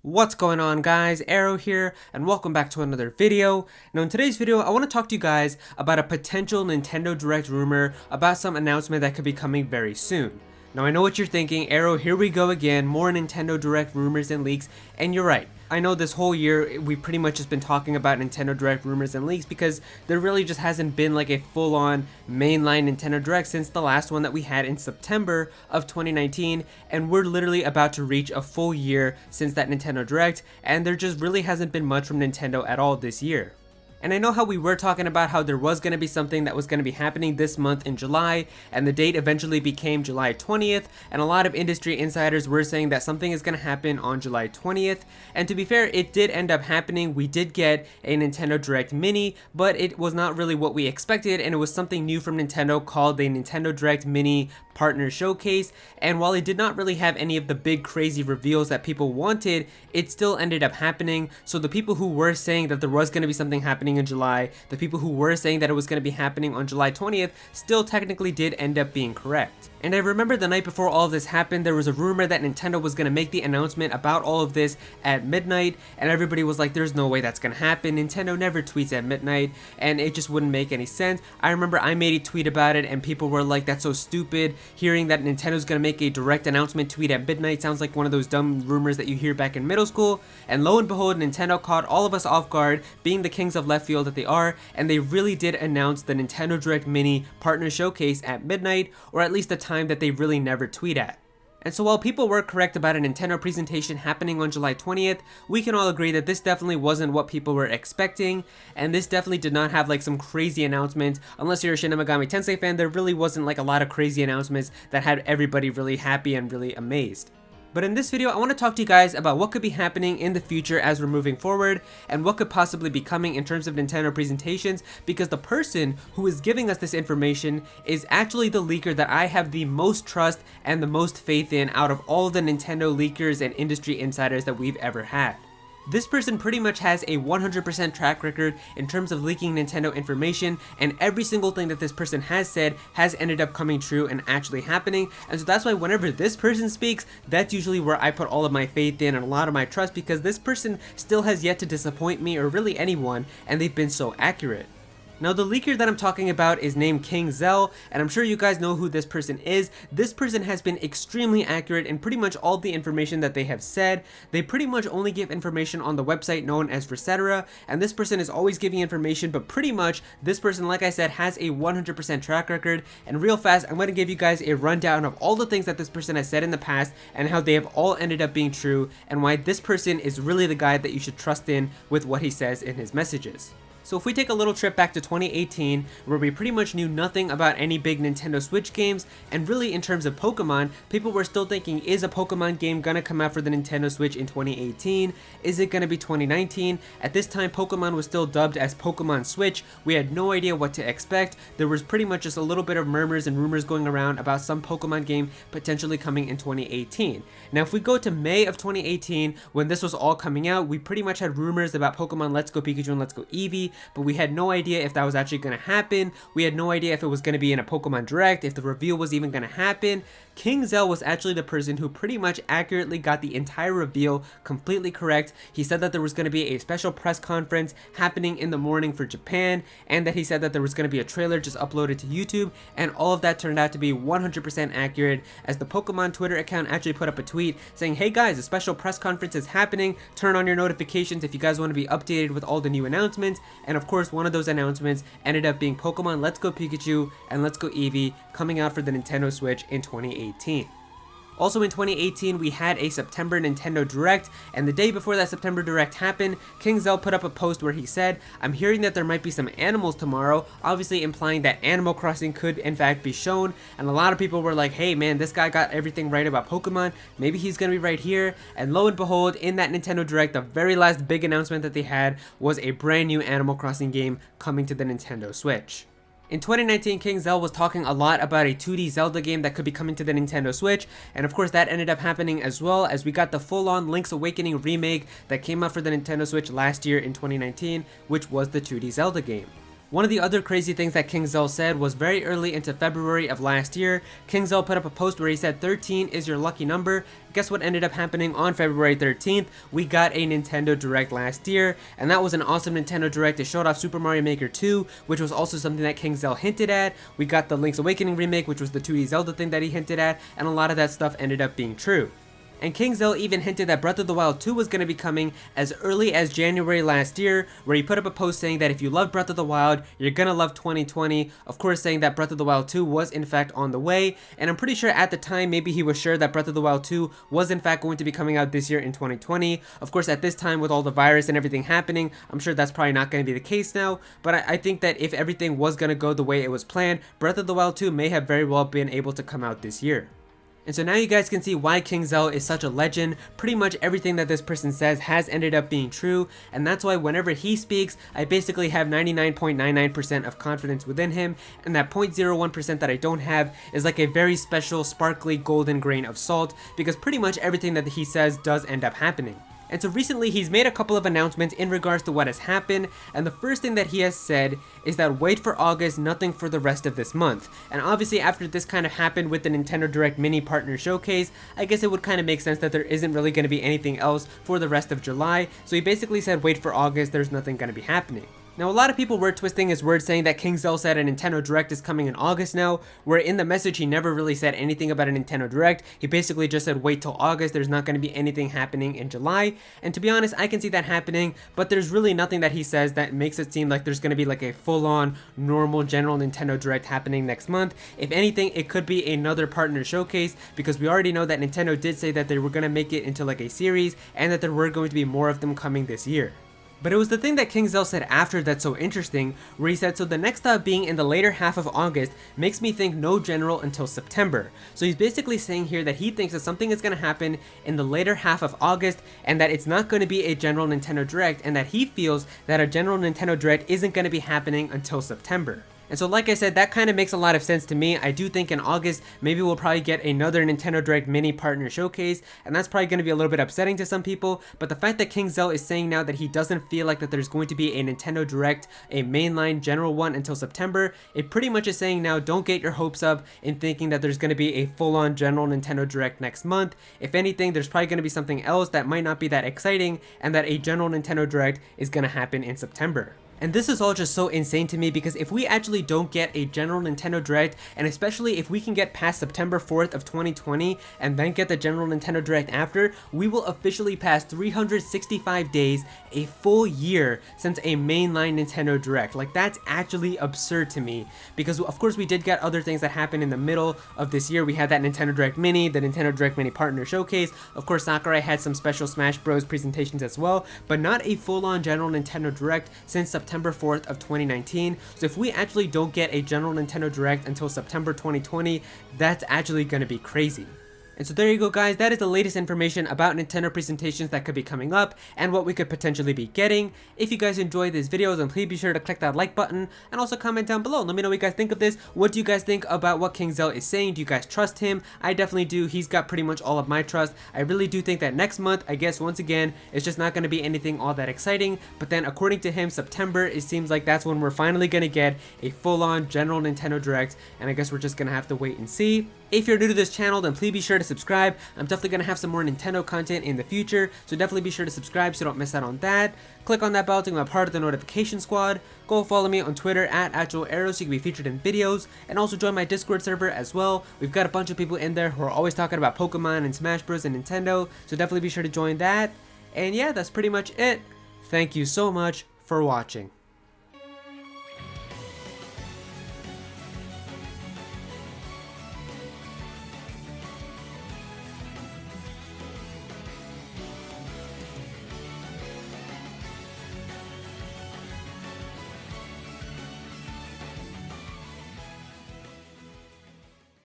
What's going on, guys? Aero here, and welcome back to another video. Now in today's video, I want to talk to you guys about a potential Nintendo Direct rumor about some announcement that could be coming very soon. Now I know what you're thinking, Aero, here we go again, more Nintendo Direct rumors and leaks, and you're right. I know this whole year we've pretty much just been talking about Nintendo Direct rumors and leaks because there really just hasn't been like a full-on mainline Nintendo Direct since the last one that we had in September of 2019, and we're literally about to reach a full year since that Nintendo Direct, and there just really hasn't been much from Nintendo at all this year. And I know how we were talking about how there was going to be something that was going to be happening this month in July, and the date eventually became July 20th, and a lot of industry insiders were saying that something is going to happen on July 20th, and to be fair, it did end up happening. We did get a Nintendo Direct Mini, but it was not really what we expected, and it was something new from Nintendo called the Nintendo Direct Mini Partner Showcase, and while it did not really have any of the big crazy reveals that people wanted, it still ended up happening. So the people who were saying that there was going to be something happening in July, the people who were saying that it was going to be happening on July 20th, still technically did end up being correct. And I remember the night before all of this happened, there was a rumor that Nintendo was going to make the announcement about all of this at midnight, and everybody was like, there's no way that's going to happen. Nintendo never tweets at midnight, and it just wouldn't make any sense. I remember I made a tweet about it, and people were like, that's so stupid. Hearing that Nintendo's going to make a direct announcement tweet at midnight sounds like one of those dumb rumors that you hear back in middle school. And lo and behold, Nintendo caught all of us off guard, being the kings of left field that they are, and they really did announce the Nintendo Direct Mini Partner Showcase at midnight, or at least the time that they really never tweet at. And so while people were correct about a Nintendo presentation happening on July 20th, we can all agree that this definitely wasn't what people were expecting, and this definitely did not have like some crazy announcements. Unless you're a Shin Megami Tensei fan, there really wasn't like a lot of crazy announcements that had everybody really happy and really amazed. But in this video, I want to talk to you guys about what could be happening in the future as we're moving forward, and what could possibly be coming in terms of Nintendo presentations, because the person who is giving us this information is actually the leaker that I have the most trust and the most faith in out of all the Nintendo leakers and industry insiders that we've ever had. This person pretty much has a 100% track record in terms of leaking Nintendo information, and every single thing that this person has said has ended up coming true and actually happening. And so that's why whenever this person speaks, that's usually where I put all of my faith in and a lot of my trust, because this person still has yet to disappoint me or really anyone, and they've been so accurate. Now the leaker that I'm talking about is named King Zell, and I'm sure you guys know who this person is. This person has been extremely accurate in pretty much all the information that they have said. They pretty much only give information on the website known as Recetera, and this person is always giving information, but pretty much this person, like I said, has a 100% track record. And real fast, I'm going to give you guys a rundown of all the things that this person has said in the past and how they have all ended up being true, and why this person is really the guy that you should trust in with what he says in his messages. So if we take a little trip back to 2018, where we pretty much knew nothing about any big Nintendo Switch games, and really in terms of Pokemon, people were still thinking, is a Pokemon game gonna come out for the Nintendo Switch in 2018? Is it gonna be 2019? At this time, Pokemon was still dubbed as Pokemon Switch. We had no idea what to expect. There was pretty much just a little bit of murmurs and rumors going around about some Pokemon game potentially coming in 2018. Now if we go to May of 2018, when this was all coming out, we pretty much had rumors about Pokemon Let's Go Pikachu and Let's Go Eevee, but we had no idea if that was actually going to happen. We had no idea if it was going to be in a Pokemon Direct, if the reveal was even going to happen. King Zell was actually the person who pretty much accurately got the entire reveal completely correct. He said that there was going to be a special press conference happening in the morning for Japan, and that he said that there was going to be a trailer just uploaded to YouTube, and all of that turned out to be 100% accurate, as the Pokemon Twitter account actually put up a tweet saying, hey guys, a special press conference is happening, turn on your notifications if you guys want to be updated with all the new announcements. And of course, one of those announcements ended up being Pokemon Let's Go Pikachu and Let's Go Eevee coming out for the Nintendo Switch in 2018. Also in 2018, we had a September Nintendo Direct, and the day before that September Direct happened, King Zell put up a post where he said, I'm hearing that there might be some animals tomorrow, obviously implying that Animal Crossing could in fact be shown, and a lot of people were like, hey man, this guy got everything right about Pokemon, maybe he's gonna be right here. And lo and behold, in that Nintendo Direct, the very last big announcement that they had was a brand new Animal Crossing game coming to the Nintendo Switch. In 2019, King Zell was talking a lot about a 2D Zelda game that could be coming to the Nintendo Switch, and of course that ended up happening as well, as we got the full-on Link's Awakening remake that came out for the Nintendo Switch last year in 2019, which was the 2D Zelda game. One of the other crazy things that King Zell said was very early into February of last year, King Zell put up a post where he said 13 is your lucky number. Guess what ended up happening on February 13th? We got a Nintendo Direct last year, and that was an awesome Nintendo Direct. It showed off Super Mario Maker 2, which was also something that King Zell hinted at. We got the Link's Awakening remake, which was the 2D Zelda thing that he hinted at, and a lot of that stuff ended up being true. And King Zell even hinted that Breath of the Wild 2 was going to be coming as early as January last year, where he put up a post saying that if you love Breath of the Wild, you're going to love 2020, of course saying that Breath of the Wild 2 was in fact on the way, and I'm pretty sure at the time maybe he was sure that Breath of the Wild 2 was in fact going to be coming out this year in 2020. Of course at this time with all the virus and everything happening, I'm sure that's probably not going to be the case now, but I think that if everything was going to go the way it was planned, Breath of the Wild 2 may have very well been able to come out this year. And so now you guys can see why King Zell is such a legend. Pretty much everything that this person says has ended up being true, and that's why whenever he speaks, I basically have 99.99% of confidence within him, and that 0.01% that I don't have is like a very special sparkly golden grain of salt, because pretty much everything that he says does end up happening. And so recently he's made a couple of announcements in regards to what has happened, and the first thing that he has said is that wait for August, nothing for the rest of this month. And obviously after this kind of happened with the Nintendo Direct Mini Partner Showcase, I guess it would kind of make sense that there isn't really going to be anything else for the rest of July, so he basically said wait for August, there's nothing going to be happening. Now a lot of people were twisting his words saying that King Zell said a Nintendo Direct is coming in August now, where in the message he never really said anything about a Nintendo Direct. He basically just said wait till August, there's not going to be anything happening in July, and to be honest I can see that happening, but there's really nothing that he says that makes it seem like there's going to be like a full-on normal general Nintendo Direct happening next month. If anything, it could be another partner showcase, because we already know that Nintendo did say that they were going to make it into like a series and that there were going to be more of them coming this year. But it was the thing that King Zell said after that's so interesting, where he said, so the next thought being in the later half of August makes me think no general until September. So he's basically saying here that he thinks that something is going to happen in the later half of August, and that it's not going to be a general Nintendo Direct, and that he feels that a general Nintendo Direct isn't going to be happening until September. And so like I said, that kind of makes a lot of sense to me. I do think in August, maybe we'll probably get another Nintendo Direct Mini Partner Showcase, and that's probably going to be a little bit upsetting to some people, but the fact that King Zell is saying now that he doesn't feel like that there's going to be a Nintendo Direct, a mainline general one until September, it pretty much is saying now don't get your hopes up in thinking that there's going to be a full-on general Nintendo Direct next month. If anything, there's probably going to be something else that might not be that exciting, and that a general Nintendo Direct is going to happen in September. And this is all just so insane to me, because if we actually don't get a general Nintendo Direct, and especially if we can get past September 4th of 2020 and then get the general Nintendo Direct after, we will officially pass 365 days, a full year since a mainline Nintendo Direct. Like, that's actually absurd to me, because of course we did get other things that happened in the middle of this year. We had that Nintendo Direct Mini, the Nintendo Direct Mini Partner Showcase. Of course Sakurai had some special Smash Bros presentations as well, but not a full-on general Nintendo Direct since September 4th of 2019. So if we actually don't get a general Nintendo Direct until September 2020, that's actually going to be crazy. And so there you go guys, that is the latest information about Nintendo presentations that could be coming up and what we could potentially be getting. If you guys enjoyed this video, then please be sure to click that like button and also comment down below. Let me know what you guys think of this. What do you guys think about what King Zell is saying? Do you guys trust him? I definitely do. He's got pretty much all of my trust. I really do think that next month, I guess once again, it's just not going to be anything all that exciting. But then according to him, September, it seems like that's when we're finally going to get a full-on general Nintendo Direct. And I guess we're just going to have to wait and see. If you're new to this channel, then please be sure to subscribe. I'm definitely going to have some more Nintendo content in the future, so definitely be sure to subscribe so you don't miss out on that. Click on that bell to become a part of the notification squad. Go follow me on Twitter at Aero so you can be featured in videos, and also join my Discord server as well. We've got a bunch of people in there who are always talking about Pokemon and Smash Bros and Nintendo, so definitely be sure to join that. And yeah, that's pretty much it. Thank you so much for watching.